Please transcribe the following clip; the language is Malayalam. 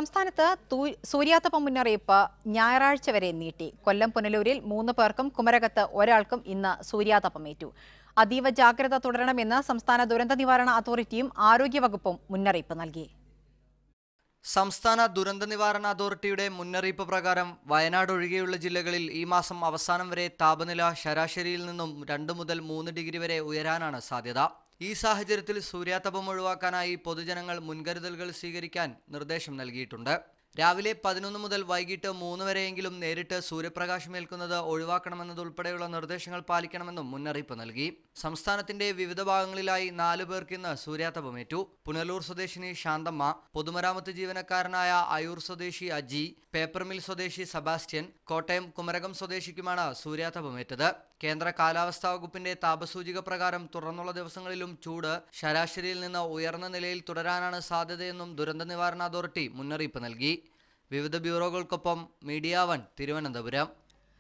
സംസ്ഥാനത്ത് സൂര്യാതപ മുന്നറിയിപ്പ് ഞായറാഴ്ച വരെ നീട്ടി. കൊല്ലം പുനലൂരിൽ 3 പേർക്കും കുമരകത്ത് ഒരാൾക്കും ഇന്ന് സൂര്യാതപമേറ്റു. അതീവ ജാഗ്രത തുടരണമെന്ന് സംസ്ഥാന ദുരന്ത നിവാരണ അതോറിറ്റിയും ആരോഗ്യവകുപ്പും മുന്നറിയിപ്പ് നൽകി. സംസ്ഥാന ദുരന്ത നിവാരണ അതോറിറ്റിയുടെ മുന്നറിയിപ്പ് പ്രകാരം വയനാട് ഒഴികെയുള്ള ജില്ലകളിൽ ഈ മാസം അവസാനം വരെ താപനില ശരാശരിയിൽ നിന്നും 2 മുതൽ 3 ഡിഗ്രി വരെ ഉയരാനാണ് സാധ്യത. ഈ സാഹചര്യത്തിൽ സൂര്യാതപം ഒഴിവാക്കാനായി പൊതുജനങ്ങൾ മുൻകരുതലുകൾ സ്വീകരിക്കാൻ നിർദ്ദേശം നൽകിയിട്ടുണ്ട്. രാവിലെ 11 മുതൽ വൈകിട്ട് 3 വരെയെങ്കിലും നേരിട്ട് സൂര്യപ്രകാശമേൽക്കുന്നത് ഒഴിവാക്കണമെന്നതുൾപ്പെടെയുള്ള നിർദ്ദേശങ്ങൾ പാലിക്കണമെന്നും മുന്നറിയിപ്പ് നൽകി. സംസ്ഥാനത്തിന്റെ വിവിധ ഭാഗങ്ങളിലായി 4 പേർക്ക് ഇന്ന് സൂര്യാതപമേറ്റു. പുനലൂർ സ്വദേശിനി ശാന്തമ്മ, പൊതുമരാമത്ത് ജീവനക്കാരനായ അയൂർ സ്വദേശി അജി, പേപ്പർ മിൽ സ്വദേശി സെബാസ്റ്റ്യൻ, കോട്ടയം കുമരകം സ്വദേശിക്കുമാണ് സൂര്യാതപമേറ്റത്. കേന്ദ്ര കാലാവസ്ഥാ വകുപ്പിന്റെ താപസൂചിക പ്രകാരം തുറന്നുള്ള ദിവസങ്ങളിലും ചൂട് ശരാശരിയിൽ നിന്ന് ഉയർന്ന നിലയിൽ തുടരാനാണ് സാധ്യതയെന്നും ദുരന്ത നിവാരണ അതോറിറ്റി മുന്നറിയിപ്പ് നൽകി. വിവിധ ബ്യൂറോകൾക്കൊപ്പം മീഡിയ 1 തിരുവനന്തപുരം.